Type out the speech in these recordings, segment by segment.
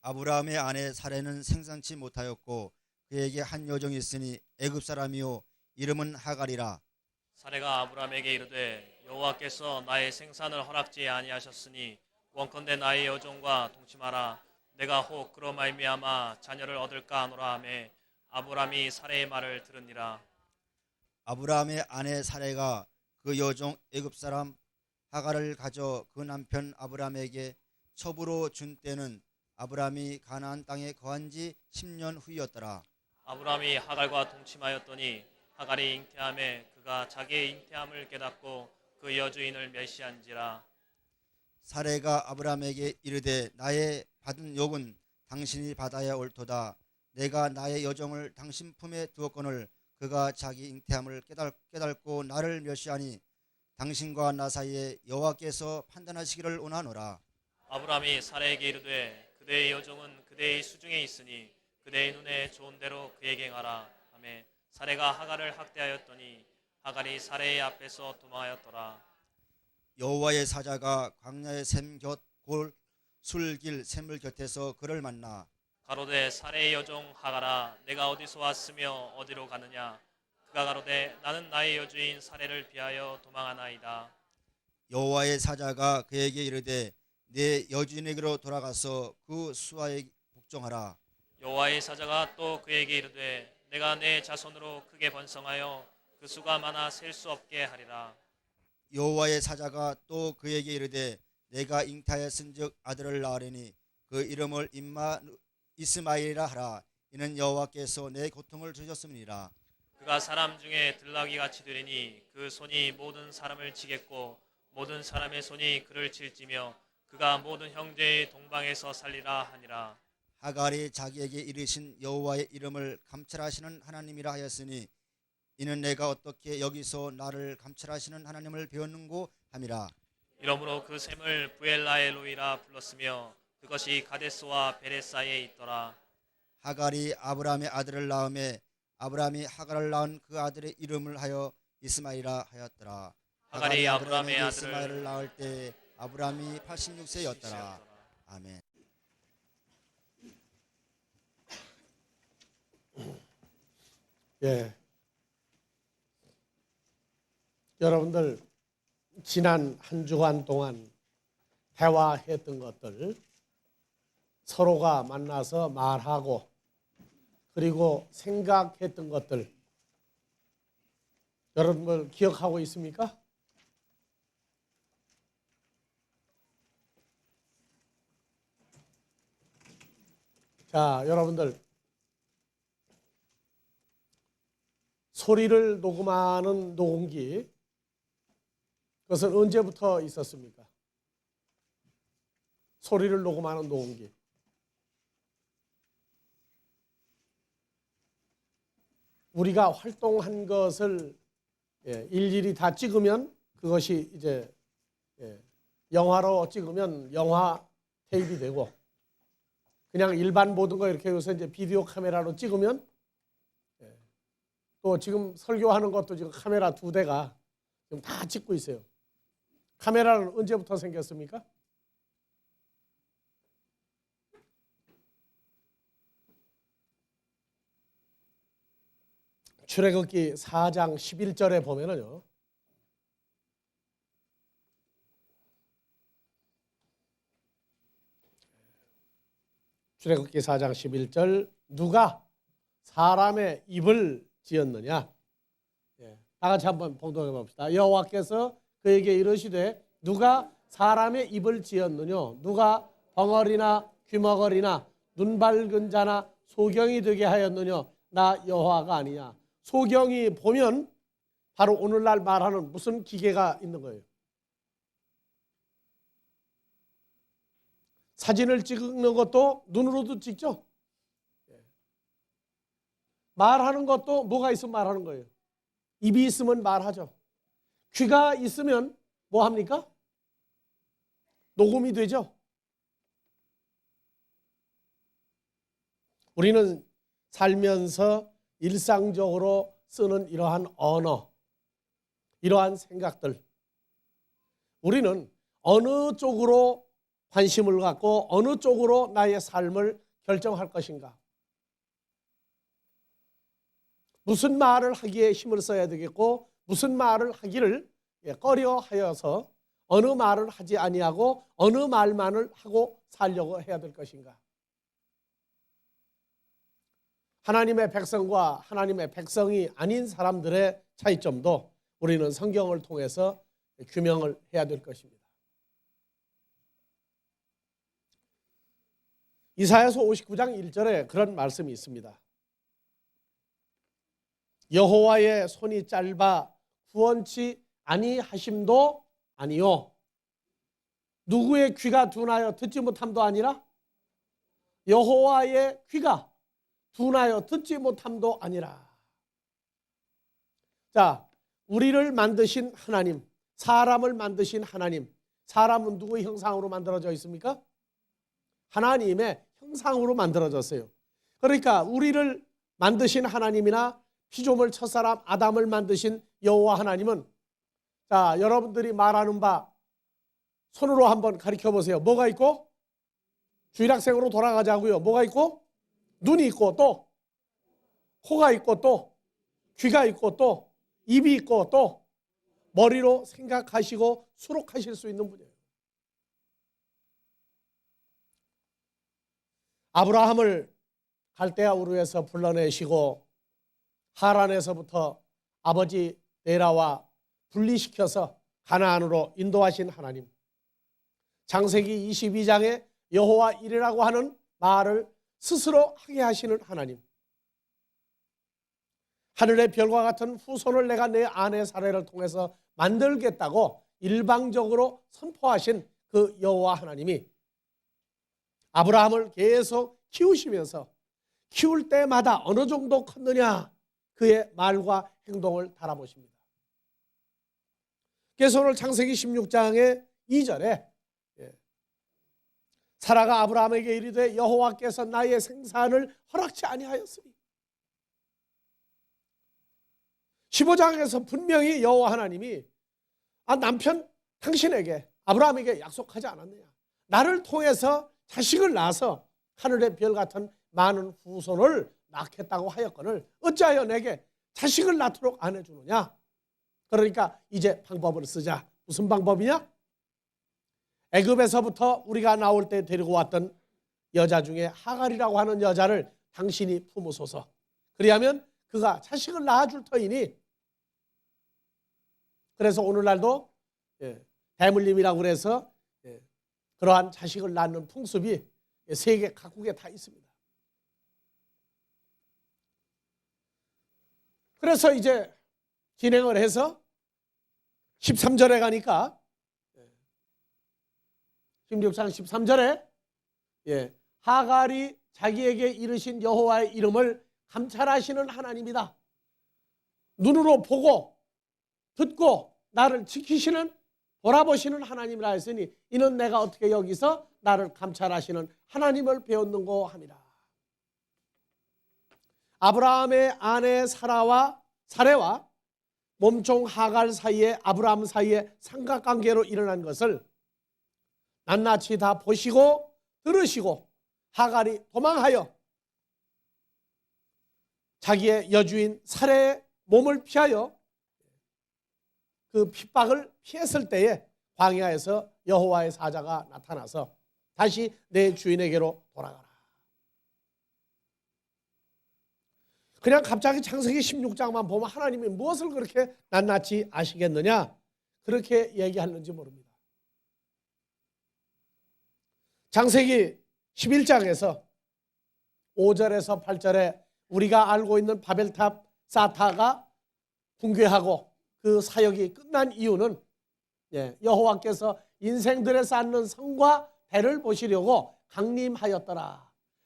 아브라함의 아내 사레는 생산치 못하였고 그에게 한 여종이 있으니 애굽 사람이요 이름은 하갈이라. 사레가 아브라함에게 이르되 여호와께서 나의 생산을 허락지 아니하셨으니 원컨대 나의 여종과 동침하라. 내가 혹 그로 말미암아 자녀를 얻을까 하노라 하매 아브라함이 사레의 말을 들으니라. 아브라함의 아내 사레가 그 여종 애굽 사람 하갈을 가져 그 남편 아브라함에게 첩으로 준 때는 아브라함이 가나안 땅에 거한 지 10년 후였더라. 아브라함이 하갈과 동침하였더니 하갈이 잉태함에 그가 자기의 잉태함을 깨닫고 그 여주인을 멸시한지라. 사레가 아브라함에게 이르되 나의 받은 욕은 당신이 받아야 옳도다. 내가 나의 여종을 당신 품에 두었거늘 그가 자기 잉태함을 깨닫고 나를 멸시하니 당신과 나 사이에 여호와께서 판단하시기를 원하노라. 아브라함이 사레에게 이르되 그대의 여종은 그대의 수중에 있으니 그대의 눈에 좋은 대로 그에게 행하라 하매 사레가 하갈을 학대하였더니 하갈이 사레의 앞에서 도망하였더라. 여호와의 사자가 광야의 샘 곁 골 술길 샘물 곁에서 그를 만나 가로되 사레의 여종 하갈아 내가 어디서 왔으며 어디로 가느냐. 그가 가로되 나는 나의 여주인 사레를 피하여 도망하나이다. 여호와의 사자가 그에게 이르되 내 여주인에게로 돌아가서 그 수하에 복종하라. 여호와의 사자가 또 그에게 이르되 내가 내 자손으로 크게 번성하여 그 수가 많아 셀 수 없게 하리라. 여호와의 사자가 또 그에게 이르되 내가 잉타하였은즉 아들을 낳으리니 그 이름을 이스마엘이라 하라. 이는 여호와께서 내 고통을 주셨음이니라. 그가 사람 중에 들나귀 같이 되리니 그 손이 모든 사람을 치겠고 모든 사람의 손이 그를 칠지며 그가 모든 형제의 동방에서 살리라 하니라. 하갈이 자기에게 이르신 여호와의 이름을 감찰하시는 하나님이라 하였으니 이는 내가 어떻게 여기서 나를 감찰하시는 하나님을 배웠는고 함이라. 이러므로 그 샘을 부엘라엘로이라 불렀으며 그것이 가데스와 베레 사이에 있더라. 하갈이 아브라함의 아들을 낳음에 아브라함이 하갈을 낳은 그 아들의 이름을 하여 이스마엘이라 하였더라. 하갈이 하갈이 아브라함의 아브라함에게 아들을 이스마엘을 낳을 때 아브라함이 86세였더라. 아멘. 예. 여러분들 지난 한 주간 동안 대화했던 것들 서로가 만나서 말하고 그리고 생각했던 것들 여러분들 기억하고 있습니까? 자, 여러분들 소리를 녹음하는 녹음기 그것은 언제부터 있었습니까? 소리를 녹음하는 녹음기. 우리가 활동한 것을 일일이 다 찍으면 그것이 이제 영화로 찍으면 영화 테이프이 되고 그냥 일반 모든 거 이렇게 해서 이제 비디오 카메라로 찍으면 또 지금 설교하는 것도 지금 카메라 2대가 지금 다 찍고 있어요. 카메라는 언제부터 생겼습니까? 출애굽기 4장 11절에 보면은요. 출애굽기 4장 11절 누가 사람의 입을 지었느냐? 다 같이 한번 봉독해 봅시다. 여호와께서 그에게 이르시되 누가 사람의 입을 지었느냐? 누가 벙어리나 귀머거리나 눈 밝은 자나 소경이 되게 하였느냐? 나 여호와가 아니냐? 소경이 보면 바로 오늘날 말하는 무슨 기계가 있는 거예요? 사진을 찍는 것도 눈으로도 찍죠? 말하는 것도 뭐가 있으면 말하는 거예요? 입이 있으면 말하죠. 귀가 있으면 뭐 합니까? 녹음이 되죠. 우리는 살면서 일상적으로 쓰는 이러한 언어, 이러한 생각들 우리는 어느 쪽으로 관심을 갖고 어느 쪽으로 나의 삶을 결정할 것인가? 무슨 말을 하기에 힘을 써야 되겠고 무슨 말을 하기를 꺼려하여서 어느 말을 하지 아니하고 어느 말만을 하고 살려고 해야 될 것인가? 하나님의 백성과 하나님의 백성이 아닌 사람들의 차이점도 우리는 성경을 통해서 규명을 해야 될 것입니다. 이사야서 59장 1절에 그런 말씀이 있습니다. 여호와의 손이 짧아 구원치 아니하심도 아니요. 누구의 귀가 둔하여 듣지 못함도 아니라 여호와의 귀가 둔하여 듣지 못함도 아니라. 자, 우리를 만드신 하나님, 사람을 만드신 하나님, 사람은 누구의 형상으로 만들어져 있습니까? 하나님의 형상으로 만들어졌어요. 그러니까 우리를 만드신 하나님이나 피조물 첫사람 아담을 만드신 여호와 하나님은, 자, 여러분들이 말하는 바 손으로 한번 가리켜 보세요. 뭐가 있고? 주일학생으로 돌아가자고요. 뭐가 있고? 눈이 있고 또 코가 있고 또 귀가 있고 또 입이 있고 또 머리로 생각하시고 수록하실 수 있는 분이에요. 아브라함을 갈대아 우르에서 불러내시고 하란에서부터 아버지 데라와 분리시켜서 가나안으로 인도하신 하나님, 창세기 22장에 여호와 이르라고 하는 말을 스스로 하게 하시는 하나님, 하늘의 별과 같은 후손을 내가 내 아내 사례를 통해서 만들겠다고 일방적으로 선포하신 그 여호와 하나님이 아브라함을 계속 키우시면서 키울 때마다 어느 정도 컸느냐 그의 말과 행동을 달아보십니다. 그래서 오늘 창세기 16장의 2절에 사라가 아브라함에게 이르되 여호와께서 나의 생산을 허락치 아니하였으니, 15장에서 분명히 여호와 하나님이 남편 당신에게 아브라함에게 약속하지 않았느냐, 나를 통해서 자식을 낳아서 하늘의 별 같은 많은 후손을 낳겠다고 하였거늘 어찌하여 내게 자식을 낳도록 안 해주느냐. 그러니까 이제 방법을 쓰자. 무슨 방법이냐? 애굽에서부터 우리가 나올 때 데리고 왔던 여자 중에 하갈이라고 하는 여자를 당신이 품으소서. 그리하면 그가 자식을 낳아줄 터이니. 그래서 오늘날도 대물림이라고 그래서 그러한 자식을 낳는 풍습이 세계 각국에 다 있습니다. 그래서 이제 진행을 해서 13절에 가니까 16장 13절에 하갈이 자기에게 이르신 여호와의 이름을 감찰하시는 하나님이다. 눈으로 보고 듣고 나를 지키시는, 돌아보시는 하나님이라 했으니 이는 내가 어떻게 여기서 나를 감찰하시는 하나님을 배웠는고 합니다. 아브라함의 아내 사레와 몸종 하갈 사이에, 아브라함 사이에 삼각관계로 일어난 것을 낱낱이 다 보시고 들으시고 하갈이 도망하여 자기의 여주인 사레의 몸을 피하여 그 핍박을 피했을 때에 광야에서 여호와의 사자가 나타나서 다시 내 주인에게로 돌아가라. 그냥 갑자기 창세기 16장만 보면 하나님이 무엇을 그렇게 낱낱이 아시겠느냐, 그렇게 얘기하는지 모릅니다. 창세기 11장에서 5절에서 8절에 우리가 알고 있는 바벨탑 사타가 붕괴하고 그 사역이 끝난 이유는 여호와께서 인생들에 쌓는 성과 배를 보시려고 강림하였더라.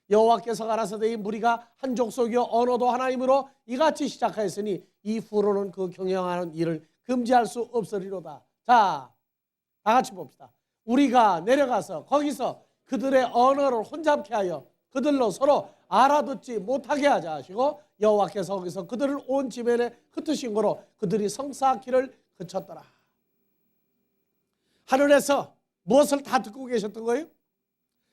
여호와께서 가라사대 이 무리가 한 족속이요 언어도 하나님으로 이같이 시작하였으니 이후로는 그 경영하는 일을 금지할 수 없으리로다. 자, 다 같이 봅시다. 우리가 내려가서 거기서 그들의 언어를 혼잡케 하여 그들로 서로 알아듣지 못하게 하자 하시고 여호와께서 거기서 그들을 온 지면에 흩으신 거로 그들이 성사하기를 그쳤더라. 하늘에서 무엇을 다 듣고 계셨던 거예요?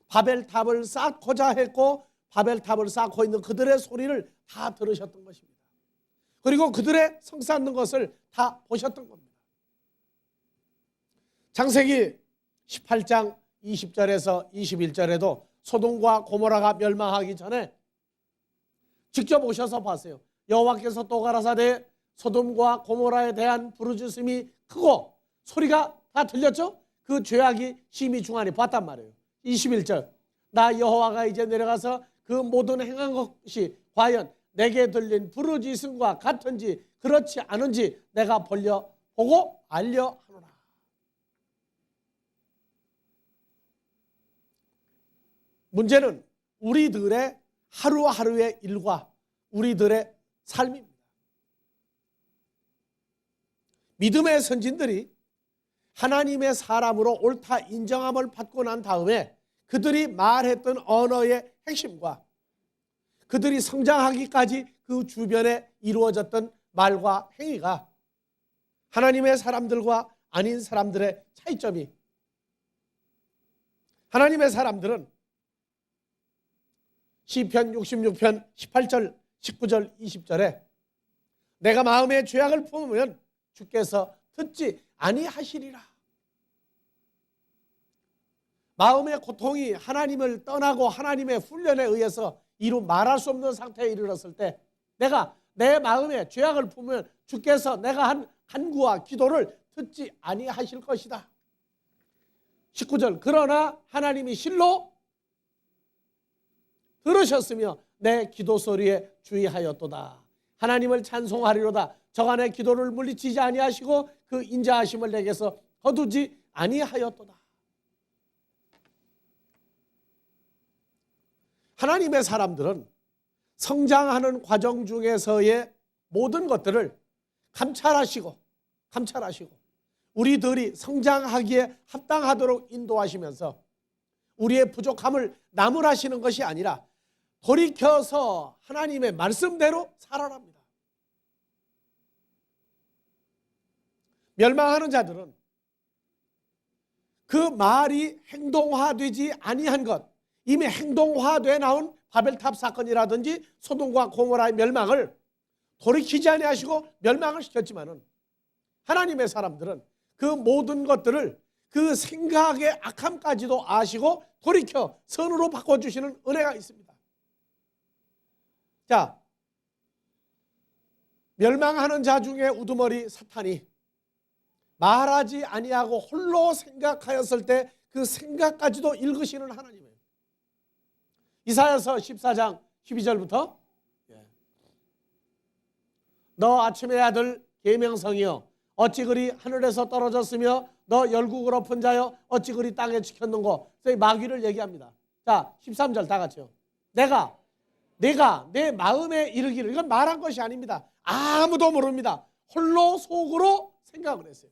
바벨탑을 쌓고자 했고 바벨탑을 쌓고 있는 그들의 소리를 다 들으셨던 것입니다. 그리고 그들의 성 쌓는 것을 다 보셨던 겁니다. 창세기 18장 20절에서 21절에도 소돔과 고모라가 멸망하기 전에 직접 오셔서 봤어요. 여호와께서 또 가라사대 소돔과 고모라에 대한 부르짖음이 크고 소리가 다 들렸죠? 그 죄악이 심히 중하니 봤단 말이에요. 21절 나 여호와가 이제 내려가서 그 모든 행한 것이 과연 내게 들린 부르짖음과 같은지 그렇지 않은지 내가 보고 알려 하노라. 문제는 우리들의 하루하루의 일과 우리들의 삶입니다. 믿음의 선진들이 하나님의 사람으로 옳다 인정함을 받고 난 다음에 그들이 말했던 언어의 핵심과 그들이 성장하기까지 그 주변에 이루어졌던 말과 행위가 하나님의 사람들과 아닌 사람들의 차이점이, 하나님의 사람들은 시편 66편 18절 19절 20절에 내가 마음에 죄악을 품으면 주께서 듣지 아니하시리라. 마음의 고통이 하나님을 떠나고 하나님의 훈련에 의해서 이루 말할 수 없는 상태에 이르렀을 때 내가 내 마음에 죄악을 품으면 주께서 내가 한 간구와 기도를 듣지 아니하실 것이다. 19절 그러나 하나님이 실로 들으셨으며 내 기도 소리에 주의하였도다. 하나님을 찬송하리로다. 저간의 기도를 물리치지 아니하시고 그 인자하심을 내게서 거두지 아니하였도다. 하나님의 사람들은 성장하는 과정 중에서의 모든 것들을 감찰하시고 우리들이 성장하기에 합당하도록 인도하시면서 우리의 부족함을 나무라시는 것이 아니라 돌이켜서 하나님의 말씀대로 살아랍니다. 멸망하는 자들은 그 말이 행동화되지 아니한 것, 이미 행동화돼 나온 바벨탑 사건이라든지 소돔과 고모라의 멸망을 돌이키지 아니하시고 멸망을 시켰지만은 하나님의 사람들은 그 모든 것들을 그 생각의 악함까지도 아시고 돌이켜 선으로 바꿔주시는 은혜가 있습니다. 자, 멸망하는 자 중에 우두머리 사탄이 말하지 아니하고 홀로 생각하였을 때 그 생각까지도 읽으시는 하나님이에요. 이사야서 14장 12절부터 너 아침의 아들 계명성이여 어찌 그리 하늘에서 떨어졌으며 너 열국을 엎은 자여 어찌 그리 땅에 지켰는고. 마귀를 얘기합니다. 자 13절 다 같이요. 내가 내 마음에 이르기를, 이건 말한 것이 아닙니다. 아무도 모릅니다. 홀로 속으로 생각을 했어요.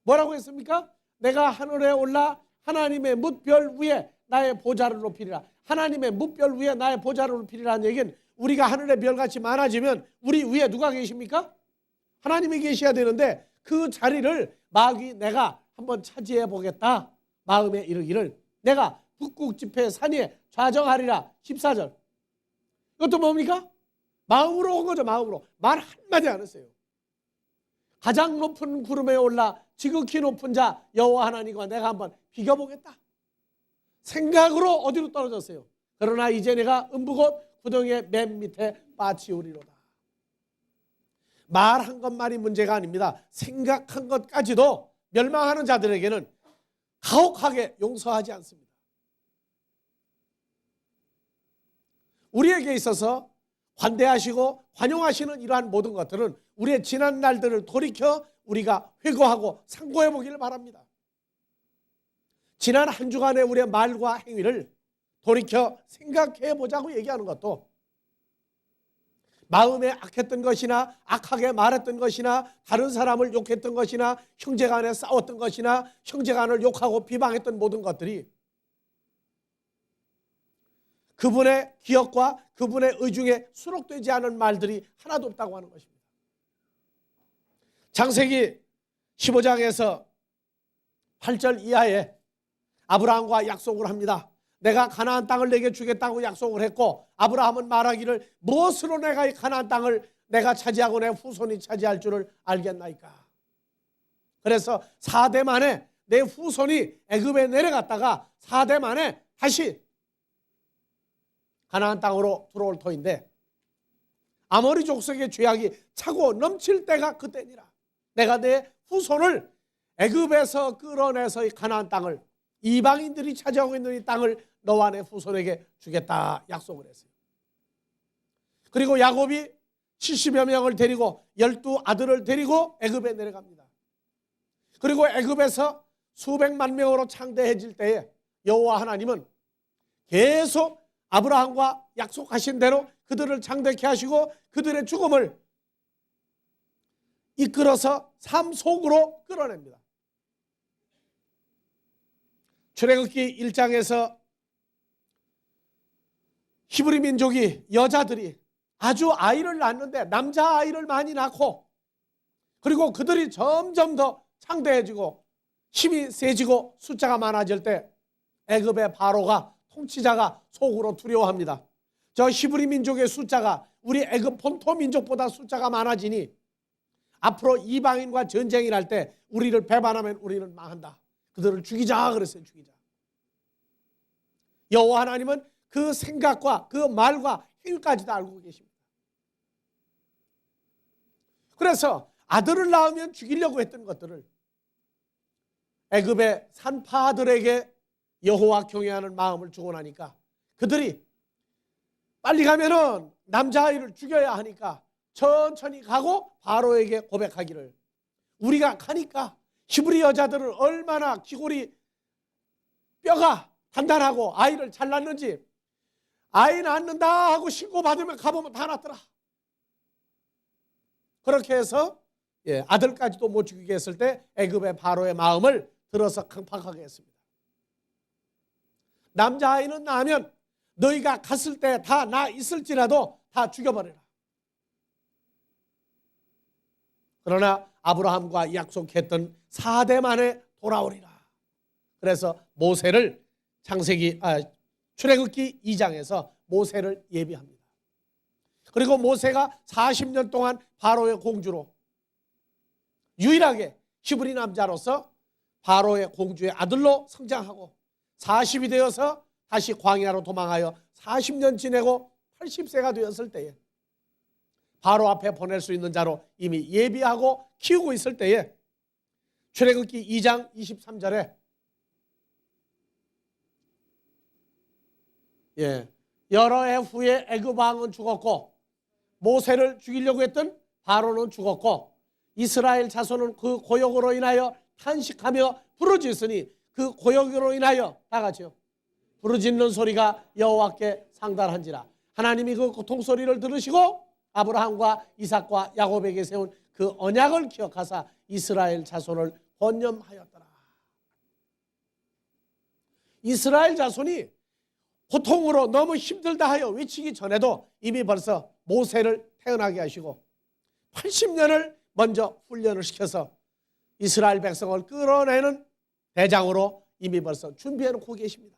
뭐라고 했습니까? 내가 하늘에 올라 하나님의 뭇별 위에 나의 보좌를 높이리라. 하나님의 뭇별 위에 나의 보좌를 높이리라는 얘기는 우리가 하늘의 별같이 많아지면 우리 위에 누가 계십니까? 하나님이 계셔야 되는데 그 자리를 마귀 내가 한번 차지해 보겠다 마음에 이르기를 내가 북극 지폐 산 위에 좌정하리라. 14절 이것도 뭡니까? 마음으로 온 거죠. 마음으로. 말 한마디 안 했어요. 가장 높은 구름에 올라 지극히 높은 자 여호와 하나님과 내가 한번 비교보겠다. 생각으로 어디로 떨어졌어요? 그러나 이제 내가 음부곳 구덩이의 맨 밑에 빠치우리로다. 말한 것만이 문제가 아닙니다. 생각한 것까지도 멸망하는 자들에게는 가혹하게 용서하지 않습니다. 우리에게 있어서 관대하시고 관용하시는 이러한 모든 것들은 우리의 지난 날들을 돌이켜 우리가 회고하고 상고해 보기를 바랍니다. 지난 한 주간의 우리의 말과 행위를 돌이켜 생각해 보자고 얘기하는 것도 마음에 악했던 것이나 악하게 말했던 것이나 다른 사람을 욕했던 것이나 형제간에 싸웠던 것이나 형제간을 욕하고 비방했던 모든 것들이 그분의 기억과 그분의 의중에 수록되지 않은 말들이 하나도 없다고 하는 것입니다. 창세기 15장에서 8절 이하에 아브라함과 약속을 합니다. 내가 가나안 땅을 내게 주겠다고 약속을 했고, 아브라함은 말하기를 무엇으로 내가 이 가나안 땅을 내가 차지하고 내 후손이 차지할 줄을 알겠나이까. 그래서 4대 만에 내 후손이 애굽에 내려갔다가 4대 만에 다시 가나안 땅으로 들어올 터인데, 아모리 족속의 죄악이 차고 넘칠 때가 그때니라. 내가 내 후손을 애굽에서 끌어내서 이 가나안 땅을, 이방인들이 차지하고 있는 이 땅을 너와 내 후손에게 주겠다 약속을 했어요. 그리고 야곱이 70여 명을 데리고 12아들을 데리고 애굽에 내려갑니다. 그리고 애굽에서 수백만 명으로 창대해질 때에 여호와 하나님은 계속 아브라함과 약속하신 대로 그들을 창대케 하시고 그들의 죽음을 이끌어서 삶 속으로 끌어냅니다. 출애굽기 1장에서 히브리 민족이, 여자들이 아주 아이를 낳는데 남자아이를 많이 낳고, 그리고 그들이 점점 더 창대해지고 힘이 세지고 숫자가 많아질 때 애굽의 바로가, 통치자가 속으로 두려워합니다. 저 히브리 민족의 숫자가 우리 애굽 본토 민족보다 숫자가 많아지니 앞으로 이방인과 전쟁이 날 때 우리를 배반하면 우리는 망한다. 그들을 죽이자 그랬어요. 죽이자. 여호와 하나님은 그 생각과 그 말과 행위까지도 알고 계십니다. 그래서 아들을 낳으면 죽이려고 했던 것들을 애굽의 산파들에게 여호와 경외하는 마음을 주고 나니까 그들이 빨리 가면은 남자아이를 죽여야 하니까 천천히 가고 바로에게 고백하기를, 우리가 가니까 히브리 여자들은 얼마나 기골이 뼈가 단단하고 아이를 잘 낳는지, 아이 낳는다 하고 신고받으면 가보면 다 낳더라. 그렇게 해서 아들까지도 못 죽이게 했을 때 애굽의 바로의 마음을 들어서 강팍하게 했습니다. 남자아이는 낳으면 너희가 갔을 때 다 나 있을지라도 다 죽여버려라. 그러나 아브라함과 약속했던 4대 만에 돌아오리라. 그래서 모세를 출애굽기 2장에서 모세를 예비합니다. 그리고 모세가 40년 동안 바로의 공주로 유일하게 히브리 남자로서 바로의 공주의 아들로 성장하고 40이 되어서 다시 광야로 도망하여 40년 지내고 80세가 되었을 때에 바로 앞에 보낼 수 있는 자로 이미 예비하고 키우고 있을 때에 출애굽기 2장 23절에 여러 해 후에 애굽 왕은 죽었고 모세를 죽이려고 했던 바로는 죽었고 이스라엘 자손은 그 고역으로 인하여 탄식하며 부르짖으니 그 고역으로 인하여 다 같이요 부르짖는 소리가 여호와께 상달한지라. 하나님이 그 고통 소리를 들으시고 아브라함과 이삭과 야곱에게 세운 그 언약을 기억하사 이스라엘 자손을 권념하였더라. 이스라엘 자손이 고통으로 너무 힘들다 하여 외치기 전에도 이미 벌써 모세를 태어나게 하시고 80년을 먼저 훈련을 시켜서 이스라엘 백성을 끌어내는 대장으로 이미 벌써 준비해 놓고 계십니다.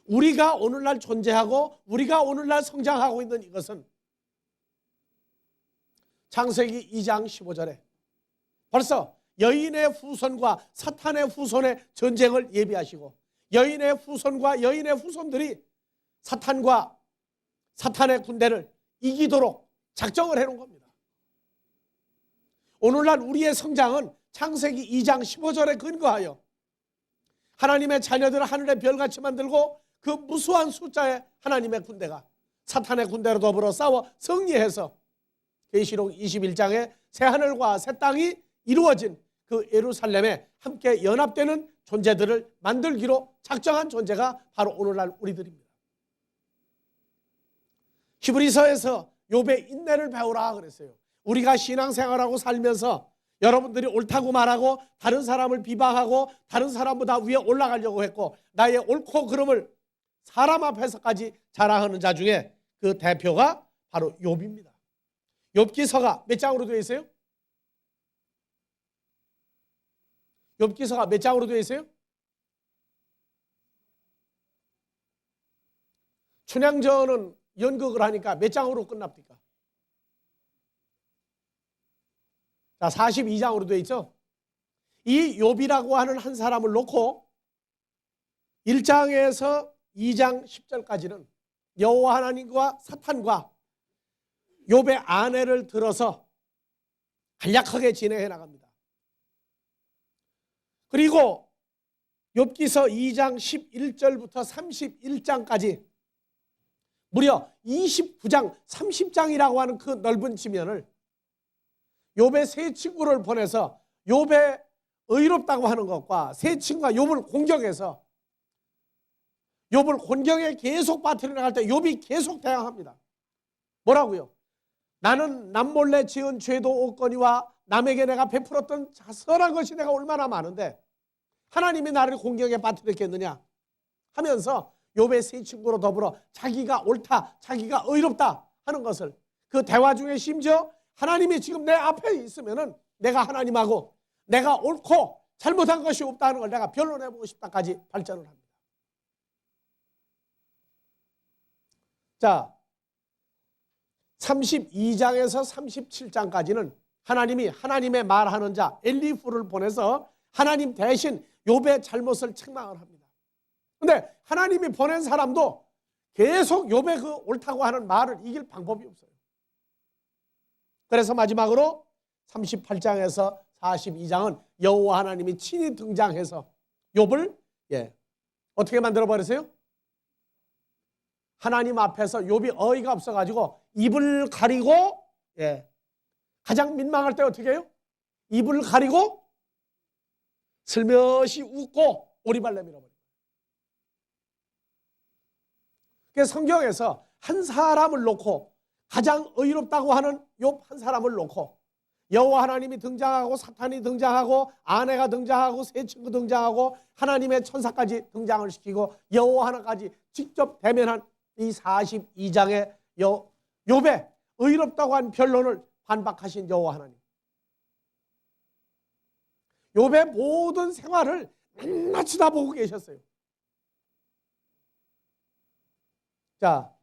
우리가 오늘날 존재하고 우리가 오늘날 성장하고 있는 이것은 창세기 2장 15절에 벌써 여인의 후손과 사탄의 후손의 전쟁을 예비하시고 여인의 후손과 여인의 후손들이 사탄과 사탄의 군대를 이기도록 작정을 해놓은 겁니다. 오늘날 우리의 성장은 창세기 2장 15절에 근거하여 하나님의 자녀들을 하늘의 별같이 만들고 그 무수한 숫자의 하나님의 군대가 사탄의 군대로 더불어 싸워 승리해서 계시록 21장에 새하늘과 새 땅이 이루어진 그 예루살렘에 함께 연합되는 존재들을 만들기로 작정한 존재가 바로 오늘날 우리들입니다. 히브리서에서 욥의 인내를 배우라 그랬어요. 우리가 신앙생활하고 살면서 여러분들이 옳다고 말하고 다른 사람을 비방하고 다른 사람보다 위에 올라가려고 했고 나의 옳고 그름을 사람 앞에서까지 자랑하는 자 중에 그 대표가 바로 욥입니다. 욥기서가 몇 장으로 되어 있어요? 욥기서가 몇 장으로 되어 있어요? 춘향전은 연극을 하니까 몇 장으로 끝납니까? 자, 42장으로 되어 있죠. 이 욥이라고 하는 한 사람을 놓고 1장에서 2장 10절까지는 여호와 하나님과 사탄과 욥의 아내를 들어서 간략하게 진행해 나갑니다. 그리고 욥기서 2장 11절부터 31장까지 무려 29장, 30장이라고 하는 그 넓은 지면을 욥의 세 친구를 보내서 욥의 의롭다고 하는 것과 세 친구가 욥을 공격해서 욥을 곤경에 계속 빠뜨려 나갈 때 욥이 계속 대항합니다. 뭐라고요? 나는 남몰래 지은 죄도 없거니와 남에게 내가 베풀었던 선한 것이 내가 얼마나 많은데 하나님이 나를 공경에 빠뜨렸겠느냐 하면서 욥의 세 친구로 더불어 자기가 옳다, 자기가 의롭다 하는 것을 그 대화 중에 심지어 하나님이 지금 내 앞에 있으면은 내가 하나님하고 내가 옳고 잘못한 것이 없다는 걸 내가 변론해보고 싶다까지 발전을 합니다. 자, 32장에서 37장까지는 하나님이 하나님의 말하는 자 엘리후를 보내서 하나님 대신 욥의 잘못을 책망을 합니다. 그런데 하나님이 보낸 사람도 계속 욥의 그 옳다고 하는 말을 이길 방법이 없어요. 그래서 마지막으로 38장에서 42장은 여호와 하나님이 친히 등장해서 욥을 어떻게 만들어 버렸어요? 하나님 앞에서 욥이 어이가 없어가지고 입을 가리고 가장 민망할 때 어떻게 해요? 입을 가리고 슬며시 웃고 오리발 내밀어 버려요. 그래서 성경에서 한 사람을 놓고 가장 의롭다고 하는 욥 한 사람을 놓고 여호와 하나님이 등장하고 사탄이 등장하고 아내가 등장하고 세 친구 등장하고 하나님의 천사까지 등장을 시키고 여호와 하나까지 직접 대면한 이 42장의 욥의 의롭다고 한 변론을 반박하신 여호와 하나님. 욥의 모든 생활을 낱낱이 다 보고 계셨어요. 자,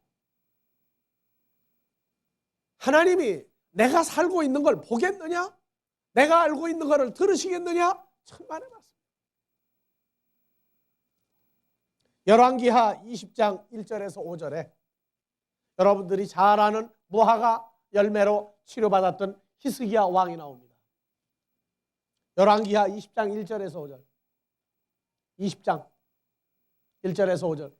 하나님이 내가 살고 있는 걸 보겠느냐? 내가 알고 있는 것을 들으시겠느냐? 천만의 말씀. 열왕기하 20장 1절에서 5절에 여러분들이 잘 아는 무화과 열매로 치료받았던 히스기야 왕이 나옵니다. 열왕기하 20장 1절에서 5절. 20장 1절에서 5절.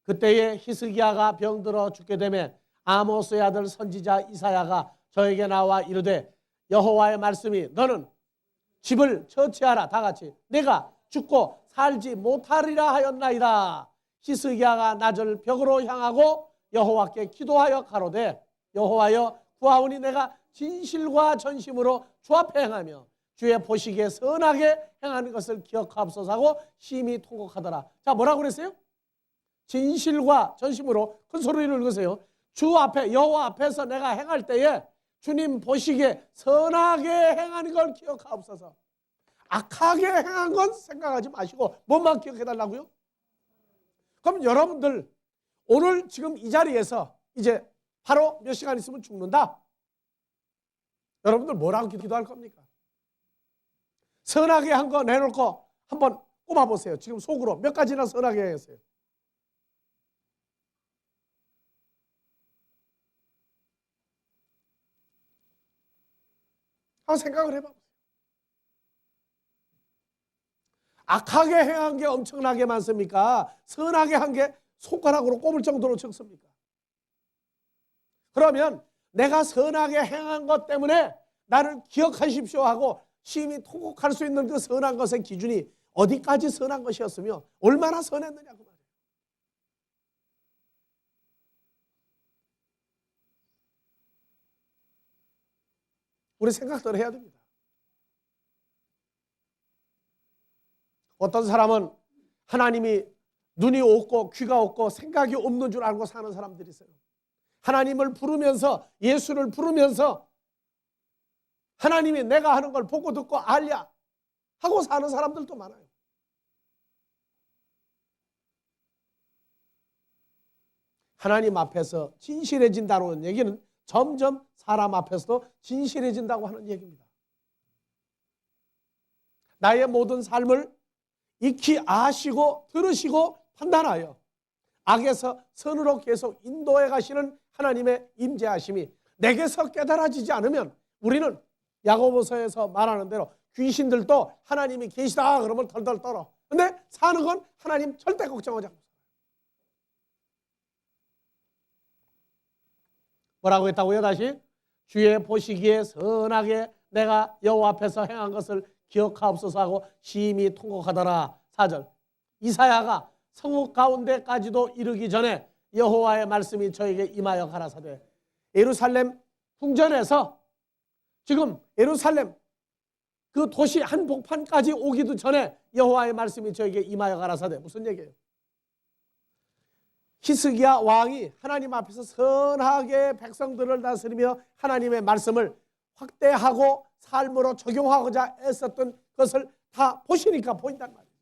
그때에 히스기야가 병들어 죽게 되면 아모스의 아들 선지자 이사야가 저에게 나와 이르되 여호와의 말씀이 너는 집을 처치하라. 다 같이 내가 죽고 살지 못하리라 하였나이다. 히스기야가 낮을 벽으로 향하고 여호와께 기도하여 가로되 여호와여 구하오니 내가 진실과 전심으로 주 앞에 행하며 주의 보시기에 선하게 행하는 것을 기억하옵소서 하고 심히 통곡하더라. 자, 뭐라고 그랬어요? 진실과 전심으로 큰 소리를 읽으세요. 주 앞에 여호와 앞에서 내가 행할 때에 주님 보시기에 선하게 행하는 걸 기억하옵소서. 악하게 행한 건 생각하지 마시고 뭐만 기억해달라고요? 그럼 여러분들 오늘 지금 이 자리에서 이제 바로 몇 시간 있으면 죽는다. 여러분들 뭐라고 기도할 겁니까? 선하게 한 거 내놓고 한번 꼽아보세요. 지금 속으로 몇 가지나 선하게 했어요. 한번 생각을 해봐보세요. 악하게 행한 게 엄청나게 많습니까? 선하게 한 게 손가락으로 꼽을 정도로 적습니까? 그러면 내가 선하게 행한 것 때문에 나를 기억하십시오 하고 심히 통곡할 수 있는 그 선한 것의 기준이 어디까지 선한 것이었으며 얼마나 선했느냐 그 말이에요. 우리 생각들 해야 됩니다. 어떤 사람은 하나님이 눈이 없고 귀가 없고 생각이 없는 줄 알고 사는 사람들이 있어요. 하나님을 부르면서 예수를 부르면서 하나님이 내가 하는 걸 보고 듣고 알랴 하고 사는 사람들도 많아요. 하나님 앞에서 진실해진다는 얘기는 점점 사람 앞에서도 진실해진다고 하는 얘기입니다. 나의 모든 삶을 익히 아시고 들으시고 판단하여 악에서 선으로 계속 인도해 가시는 하나님의 임재하심이 내게서 깨달아지지 않으면 우리는 야고보서에서 말하는 대로 귀신들도 하나님이 계시다 그러면 덜덜 떨어. 근데 사는 건 하나님 절대 걱정하지 않고. 뭐라고 했다고요? 다시 주의 보시기에 선하게 내가 여호와 앞에서 행한 것을 기억하옵소서 하고 심히 통곡하더라. 4절 이사야가 성읍 가운데까지도 이르기 전에 여호와의 말씀이 저에게 임하여 가라사대 예루살렘 궁전에서 지금 예루살렘 그 도시 한복판까지 오기도 전에 여호와의 말씀이 저에게 임하여 가라사대 무슨 얘기예요? 히스기야 왕이 하나님 앞에서 선하게 백성들을 다스리며 하나님의 말씀을 확대하고 삶으로 적용하고자 애썼던 것을 다 보시니까 보인단 말이에요.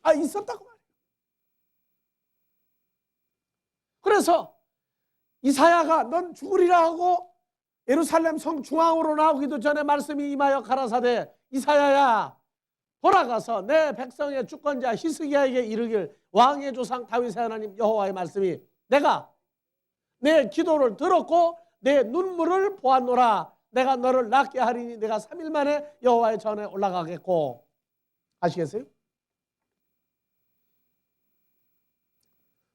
아, 있었다고 말이에요. 그래서 이사야가 넌 죽으리라 하고 예루살렘 성 중앙으로 나오기도 전에 말씀이 임하여 가라사대 이사야야 돌아가서 내 백성의 주권자 히스기야에게 이르길 왕의 조상 다윗의 하나님 여호와의 말씀이 내가 내 기도를 들었고 내 눈물을 보았노라 내가 너를 낫게 하리니 내가 3일 만에 여호와의 전에 올라가겠고 아시겠어요?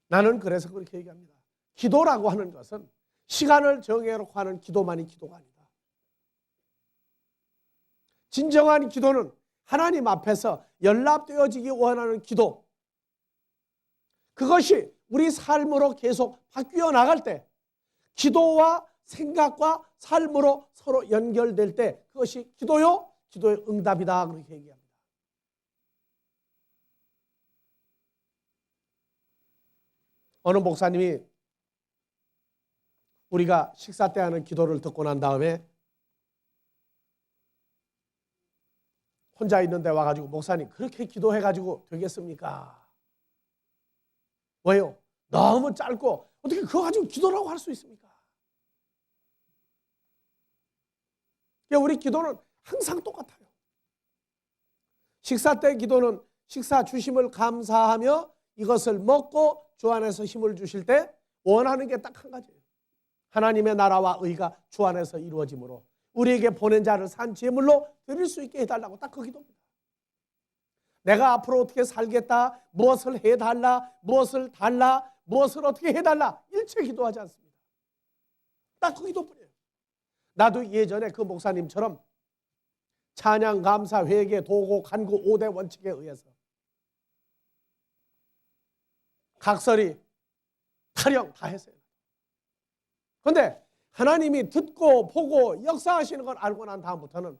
나는 그래서 그렇게 얘기합니다. 기도라고 하는 것은 시간을 정해놓고 하는 기도만이 기도가 아니다. 진정한 기도는 하나님 앞에서 연락되어지기 원하는 기도. 그것이 우리 삶으로 계속 바뀌어 나갈 때 기도와 생각과 삶으로 서로 연결될 때 그것이 기도요, 기도의 응답이다 그렇게 얘기합니다. 어느 목사님이 우리가 식사 때 하는 기도를 듣고 난 다음에 혼자 있는데 와가지고 목사님 그렇게 기도해가지고 되겠습니까? 왜요? 너무 짧고 어떻게 그거 가지고 기도라고 할 수 있습니까? 우리 기도는 항상 똑같아요. 식사 때 기도는 식사 주심을 감사하며 이것을 먹고 주 안에서 힘을 주실 때 원하는 게 딱 한 가지예요. 하나님의 나라와 의가 주 안에서 이루어지므로 우리에게 보낸 자를 산 제물로 드릴 수 있게 해달라고 딱 그 기도입니다. 내가 앞으로 어떻게 살겠다, 무엇을 해달라, 무엇을 달라, 무엇을 어떻게 해달라 일체 기도하지 않습니다. 딱 그 기도뿐이에요. 나도 예전에 그 목사님처럼 찬양, 감사, 회개, 도고, 간구 5대 원칙에 의해서 각설이, 타령 다 했어요. 그런데 하나님이 듣고 보고 역사하시는 걸 알고 난 다음부터는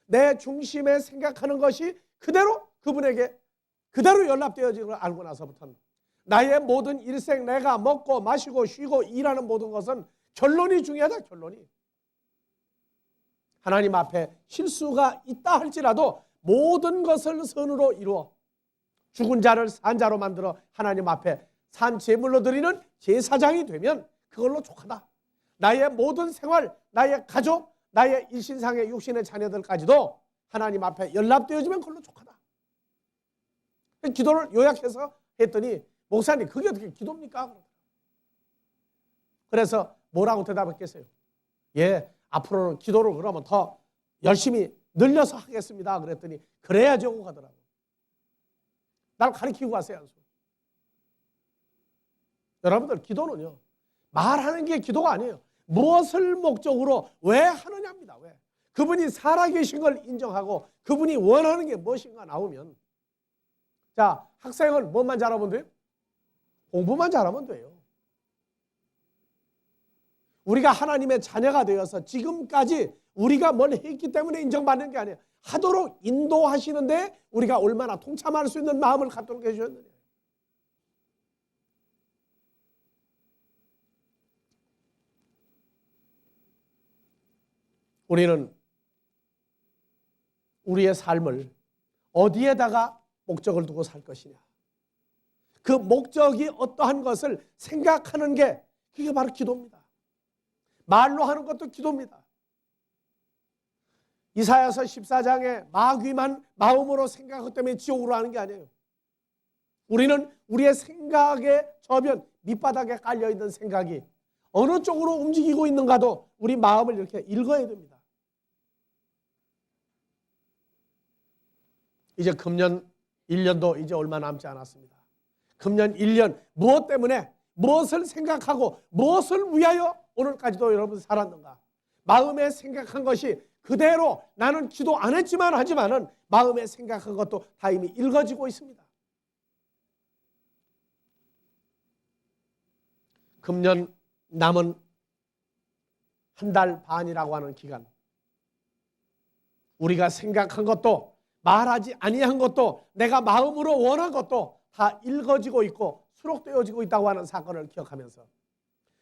내 중심에 생각하는 것이 그대로 그분에게 그대로 연락되어지는 걸 알고 나서부터는 나의 모든 일생 내가 먹고 마시고 쉬고 일하는 모든 것은 결론이 중요하다. 결론이. 하나님 앞에 실수가 있다 할지라도 모든 것을 선으로 이루어 죽은 자를 산 자로 만들어 하나님 앞에 산 제물로 드리는 제사장이 되면 그걸로 족하다. 나의 모든 생활, 나의 가족, 나의 일신상의 육신의 자녀들까지도 하나님 앞에 연락되어지면 그걸로 족하다. 기도를 요약해서 했더니 목사님 그게 어떻게 기도입니까? 그래서 뭐라고 대답했겠어요? 예, 앞으로는 기도를 그러면 더 열심히 늘려서 하겠습니다. 그랬더니 그래야죠 하고 가더라고요. 날 가르치고 가세요. 여러분들 기도는요 말하는 게 기도가 아니에요. 무엇을 목적으로 왜 하느냐입니다. 왜? 그분이 살아계신 걸 인정하고 그분이 원하는 게 무엇인가 나오면 자 학생은 뭐만 잘하면 돼요? 공부만 잘하면 돼요. 우리가 하나님의 자녀가 되어서 지금까지 우리가 뭘 했기 때문에 인정받는 게 아니에요. 하도록 인도하시는데 우리가 얼마나 통참할 수 있는 마음을 갖도록 해주셨느냐. 우리는 우리의 삶을 어디에다가 목적을 두고 살 것이냐. 그 목적이 어떠한 것을 생각하는 게 그게 바로 기도입니다. 말로 하는 것도 기도입니다. 이사야서 14장에 마귀만 마음으로 생각하기 때문에 지옥으로 하는 게 아니에요. 우리는 우리의 생각의 저변, 밑바닥에 깔려있는 생각이 어느 쪽으로 움직이고 있는가도 우리 마음을 이렇게 읽어야 됩니다. 이제 금년 1년도 이제 얼마 남지 않았습니다. 금년 1년 무엇 때문에 무엇을 생각하고 무엇을 위하여 오늘까지도 여러분 살았는가. 마음에 생각한 것이 그대로 나는 기도 안 했지만 하지만은 마음에 생각한 것도 다 이미 읽어지고 있습니다. 금년 남은 한 달 반이라고 하는 기간, 우리가 생각한 것도 말하지 아니한 것도 내가 마음으로 원한 것도 다 읽어지고 있고 수록되어지고 있다고 하는 사건을 기억하면서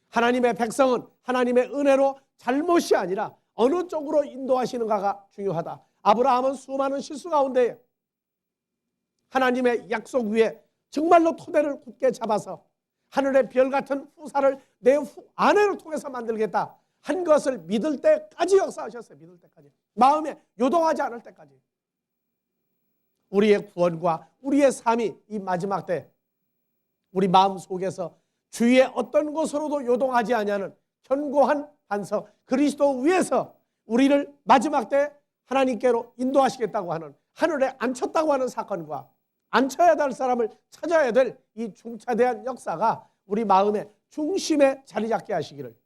하나님의 백성은 하나님의 은혜로 잘못이 아니라 어느 쪽으로 인도하시는가가 중요하다. 아브라함은 수많은 실수 가운데 하나님의 약속 위에 정말로 토대를 굳게 잡아서 하늘의 별 같은 후사를 내 아내를 통해서 만들겠다 한 것을 믿을 때까지 역사하셨어요. 믿을 때까지. 마음에 요동하지 않을 때까지. 우리의 구원과 우리의 삶이 이 마지막 때 우리 마음 속에서 주위의 어떤 것으로도 요동하지 아니하는 견고한 반석 그리스도 위에서 우리를 마지막 때 하나님께로 인도하시겠다고 하는 하늘에 앉혔다고 하는 사건과 앉혀야 될 사람을 찾아야 될 이 중차대한 역사가 우리 마음의 중심에 자리 잡게 하시기를